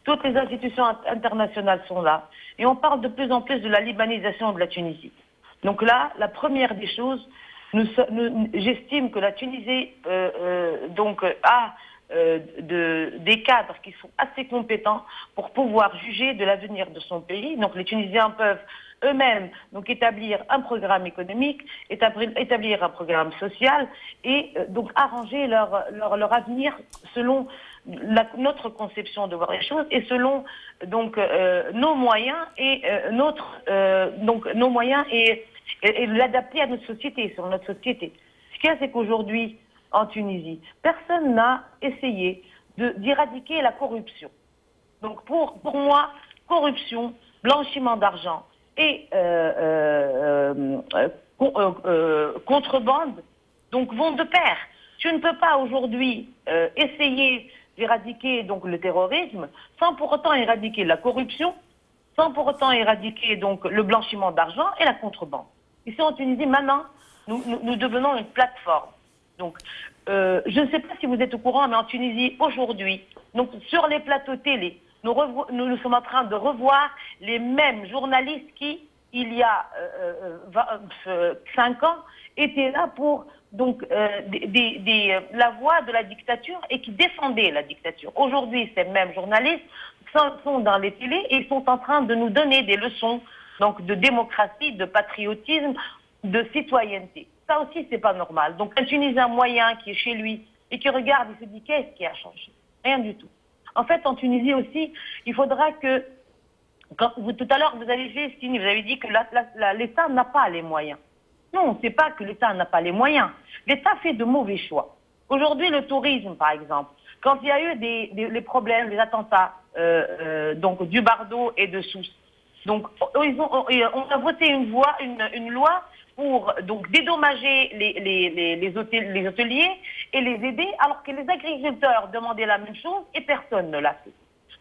toutes les institutions internationales sont là, et on parle de plus en plus de la libanisation de la Tunisie. Donc là, la première des choses, j'estime que la Tunisie a des cadres qui sont assez compétents pour pouvoir juger de l'avenir de son pays. Donc les Tunisiens peuvent eux-mêmes donc établir un programme économique, établir un programme social et donc arranger leur avenir selon notre conception de voir les choses et selon donc nos moyens et nos moyens et l'adapter à notre société, sur notre société. Ce qu'il y a, c'est qu'aujourd'hui, en Tunisie, personne n'a essayé d'éradiquer la corruption. Donc pour moi, corruption, blanchiment d'argent et contrebande donc vont de pair. Tu ne peux pas aujourd'hui essayer d'éradiquer donc le terrorisme sans pour autant éradiquer la corruption, sans pour autant éradiquer donc le blanchiment d'argent et la contrebande. Ici en Tunisie, maintenant, nous devenons une plateforme. Donc, je ne sais pas si vous êtes au courant, mais en Tunisie, aujourd'hui, donc sur les plateaux télé, nous sommes en train de revoir les mêmes journalistes qui, il y a 5 ans, étaient là pour donc la voix de la dictature et qui défendaient la dictature. Aujourd'hui, ces mêmes journalistes sont dans les télés et ils sont en train de nous donner des leçons donc de démocratie, de patriotisme, de citoyenneté. Ça aussi, c'est pas normal. Donc, un Tunisien moyen qui est chez lui et qui regarde, il se dit, qu'est-ce qui a changé? Rien du tout. En fait, en Tunisie aussi, il faudra que, tout à l'heure, vous avez fait signe, vous avez dit que l'État n'a pas les moyens. Non, c'est pas que l'État n'a pas les moyens. L'État fait de mauvais choix. Aujourd'hui, le tourisme, par exemple, quand il y a eu les problèmes, les attentats, donc du Bardo et de Sousse, donc on a voté une loi pour donc dédommager les hôteliers et les aider, alors que les agriculteurs demandaient la même chose et personne ne l'a fait.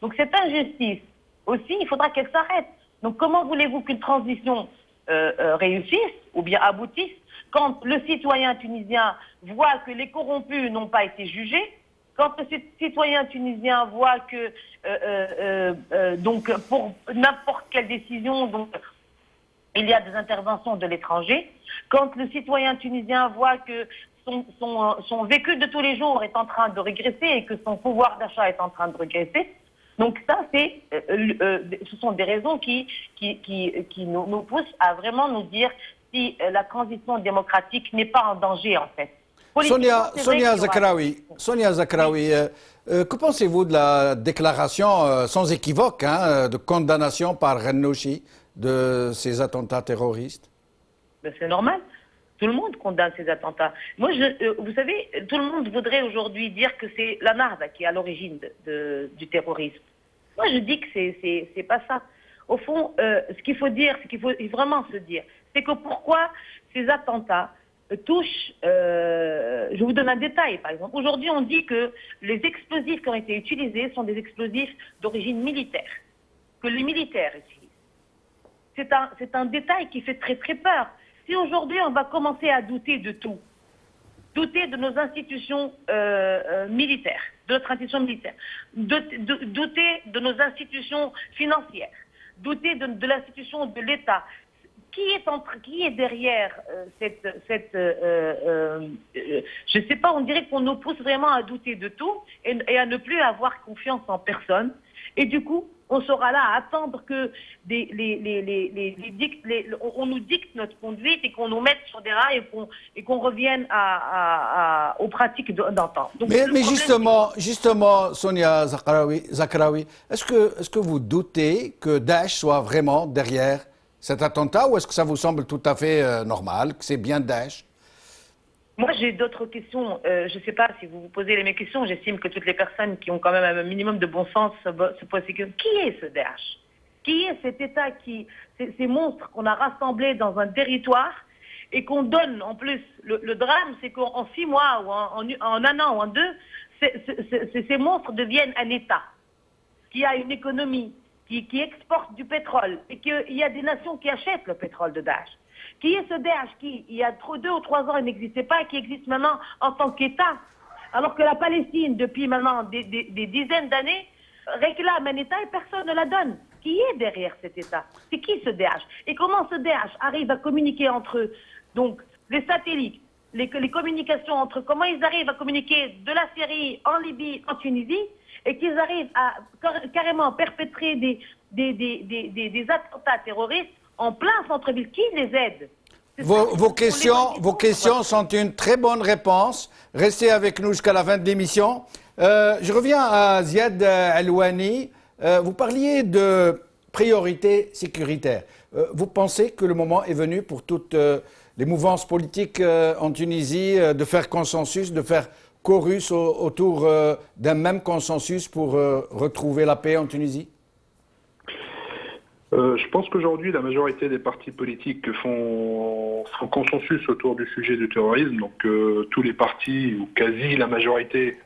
Donc cette injustice aussi, il faudra qu'elle s'arrête. Donc comment voulez-vous qu'une transition réussisse ou bien aboutisse quand le citoyen tunisien voit que les corrompus n'ont pas été jugés, quand le citoyen tunisien voit que donc pour n'importe quelle décision, donc il y a des interventions de l'étranger, quand le citoyen tunisien voit que son vécu de tous les jours est en train de régresser et que son pouvoir d'achat est en train de régresser, donc ça, ce sont des raisons qui nous poussent à vraiment nous dire si la transition démocratique n'est pas en danger en fait. Sonia Zakraoui, que pensez-vous de la déclaration sans équivoque de condamnation par Ghannouchi de ces attentats terroristes? Ben, c'est normal. Tout le monde condamne ces attentats. Moi, vous savez, tout le monde voudrait aujourd'hui dire que c'est la Narda qui est à l'origine du terrorisme. Moi, je dis que c'est pas ça. Au fond, ce qu'il faut dire, ce qu'il faut vraiment se dire, c'est que pourquoi ces attentats touchent... je vous donne un détail, par exemple. Aujourd'hui, on dit que les explosifs qui ont été utilisés sont des explosifs d'origine militaire, que les militaires utilisent. C'est un détail qui fait très très peur. Si aujourd'hui on va commencer à douter de tout, douter de nos institutions militaires, de notre institution militaire, douter de nos institutions financières, douter de l'institution de l'État, qui est derrière je sais pas, on dirait qu'on nous pousse vraiment à douter de tout et à ne plus avoir confiance en personne. Et du coup, on sera là à attendre que on nous dicte notre conduite et qu'on nous mette sur des rails et qu'on revienne aux pratiques d'antan. Mais justement, Sonia Zakraoui, est-ce que vous doutez que Daesh soit vraiment derrière cet attentat ou est-ce que ça vous semble tout à fait normal, que c'est bien Daesh? Moi, j'ai d'autres questions. Je ne sais pas si vous vous posez les mêmes questions. J'estime que toutes les personnes qui ont quand même un minimum de bon sens se posent ces questions. Qui est ce Daesh? Qui est cet État ces monstres qu'on a rassemblés dans un territoire et qu'on donne en plus? Le drame, c'est qu'en 6 mois ou en 1 an ou en 2, ces monstres deviennent un État qui a une économie, qui exporte du pétrole et qu'il y a des nations qui achètent le pétrole de Daesh. Qui est ce Daesh qui, il y a 2 ou 3 ans, il n'existait pas et qui existe maintenant en tant qu'État? Alors que la Palestine, depuis maintenant des dizaines d'années, réclame un État et personne ne la donne. Qui est derrière cet État? C'est qui ce Daesh? Et comment ce Daesh arrive à communiquer entre eux? Donc, les satellites, les communications entre eux, comment ils arrivent à communiquer de la Syrie en Libye, en Tunisie, et qu'ils arrivent à carrément perpétrer des attentats terroristes en plein centre-ville? Qui les aide? Vos questions sont une très bonne réponse. Restez avec nous jusqu'à la fin de l'émission. Je reviens à Ziad Alouani. Vous parliez de priorité sécuritaire. Vous pensez que le moment est venu pour toutes les mouvances politiques en Tunisie de faire consensus, de faire chorus autour d'un même consensus pour retrouver la paix en Tunisie? Je pense qu'aujourd'hui, la majorité des partis politiques font consensus autour du sujet du terrorisme. Donc tous les partis, ou quasi la majorité,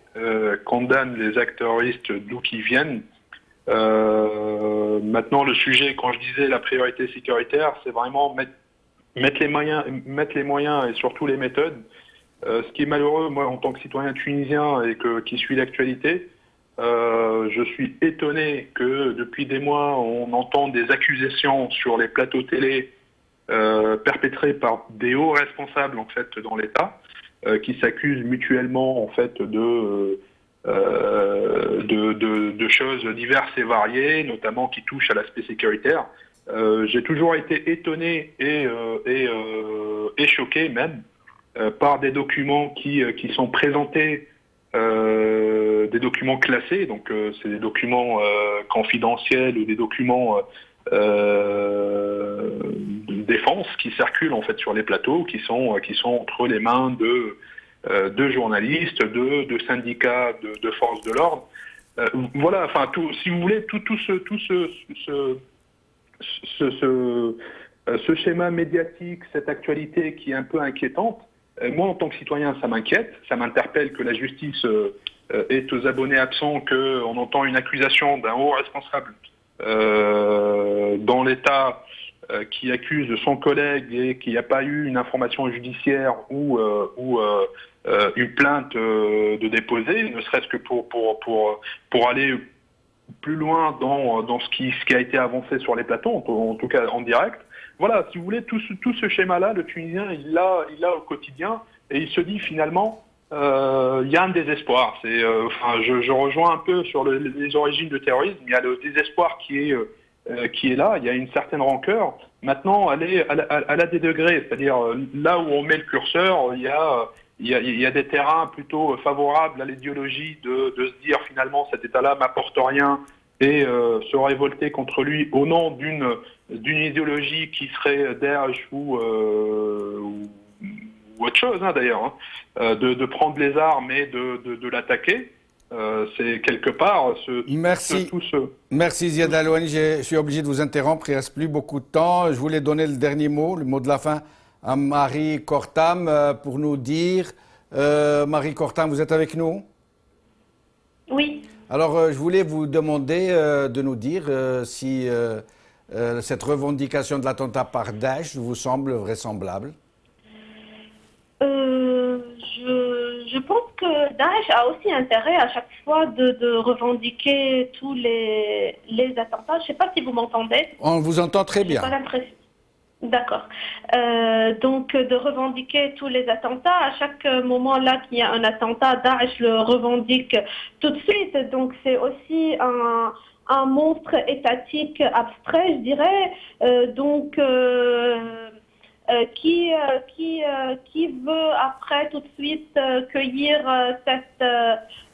condamnent les actes terroristes d'où qu'ils viennent. Maintenant, le sujet, quand je disais la priorité sécuritaire, c'est vraiment mettre les moyens et surtout les méthodes. Ce qui est malheureux, moi, en tant que citoyen tunisien et qui suit l'actualité, je suis étonné que depuis des mois, on entend des accusations sur les plateaux télé perpétrées par des hauts responsables en fait dans l'État, qui s'accusent mutuellement en fait de choses diverses et variées, notamment qui touchent à l'aspect sécuritaire. J'ai toujours été étonné et choqué même par des documents qui sont présentés. Des documents classés, donc c'est des documents confidentiels ou des documents de défense qui circulent en fait sur les plateaux, qui sont entre les mains de journalistes, de syndicats, de forces de l'ordre. Voilà, enfin si vous voulez, tout ce schéma médiatique, cette actualité qui est un peu inquiétante. Moi, en tant que citoyen, ça m'inquiète, ça m'interpelle que la justice est aux abonnés absents, qu'on entend une accusation d'un haut responsable dans l'État qui accuse son collègue et qu'il n'y a pas eu une information judiciaire ou une plainte de déposer, ne serait-ce que pour aller plus loin dans ce qui a été avancé sur les plateaux, en tout cas en direct. Voilà, si vous voulez, tout ce schéma-là, le Tunisien, il l'a au quotidien, et il se dit finalement, il y a un désespoir. Je rejoins un peu sur les origines du terrorisme. Il y a le désespoir qui est là. Il y a une certaine rancœur. Maintenant, elle a des degrés, c'est-à-dire là où on met le curseur, il y a des terrains plutôt favorables à l'idéologie de se dire finalement cet État-là m'apporte rien et se révolter contre lui au nom d'une idéologie qui serait Daesh ou autre chose d'ailleurs, de prendre les armes et de l'attaquer. C'est quelque part Merci. Merci Ziad Alouani, je suis obligé de vous interrompre, il ne reste plus beaucoup de temps. Je voulais donner le dernier mot, le mot de la fin à Marie Kortam pour nous dire, Marie Kortam, vous êtes avec nous? Oui. Alors, je voulais vous demander de nous dire si cette revendication de l'attentat par Daesh vous semble vraisemblable. Je pense que Daesh a aussi intérêt à chaque fois de revendiquer tous les attentats. Je ne sais pas si vous m'entendez. On vous entend très bien. J'ai pas l'impression. D'accord. Donc, de revendiquer tous les attentats, à chaque moment là qu'il y a un attentat, Daesh le revendique tout de suite. Donc, c'est aussi un monstre étatique abstrait, je dirais. Qui veut après tout de suite cueillir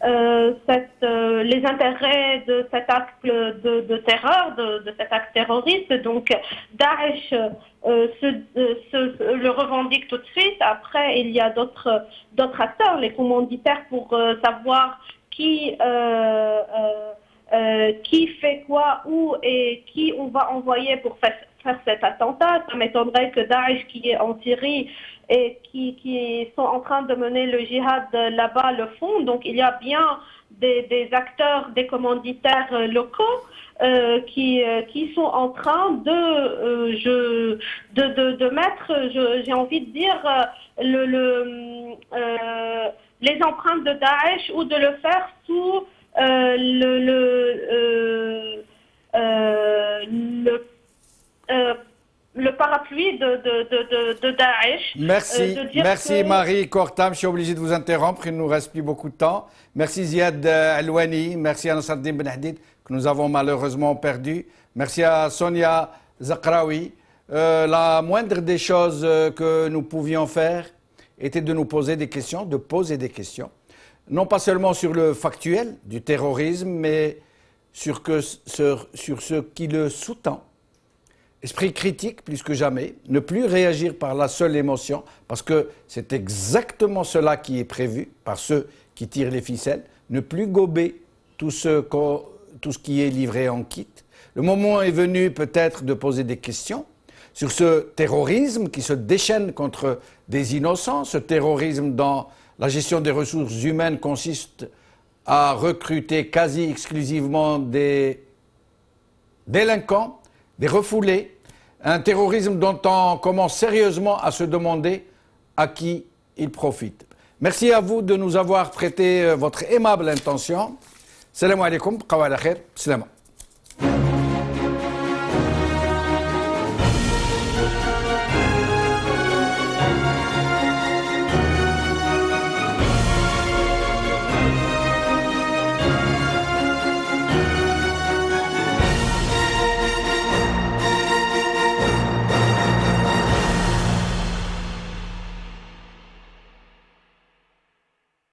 les intérêts de cet acte de terreur, de cet acte terroriste. Donc Daesh le revendique tout de suite. Après, il y a d'autres acteurs, les commanditaires, pour savoir qui fait quoi, où et qui on va envoyer pour faire cet attentat. Ça m'étonnerait que Daesh, qui est en Syrie et qui sont en train de mener le djihad là-bas, le font. Donc il y a bien des acteurs, des commanditaires locaux qui sont en train de mettre, j'ai envie de dire, les empreintes de Daesh, ou de le faire sous le parapluie de Daesh. Merci, merci Marie Kortam. Je suis obligé de vous interrompre, il ne nous reste plus beaucoup de temps. Merci Ziad Alouani, merci à Nasreddin Ben Hadid, que nous avons malheureusement perdu. Merci à Sonia Zakraoui. La moindre des choses que nous pouvions faire était de nous poser des questions, de poser des questions. Non pas seulement sur le factuel du terrorisme, mais sur ce qui le sous-tend. Esprit critique plus que jamais, ne plus réagir par la seule émotion, parce que c'est exactement cela qui est prévu par ceux qui tirent les ficelles, ne plus gober tout ce qui est livré en kit. Le moment est venu peut-être de poser des questions sur ce terrorisme qui se déchaîne contre des innocents, ce terrorisme dans la gestion des ressources humaines consiste à recruter quasi exclusivement des délinquants, des refoulés, un terrorisme dont on commence sérieusement à se demander à qui il profite. Merci à vous de nous avoir prêté votre aimable intention. Salam alaikum, qawala khair, salam.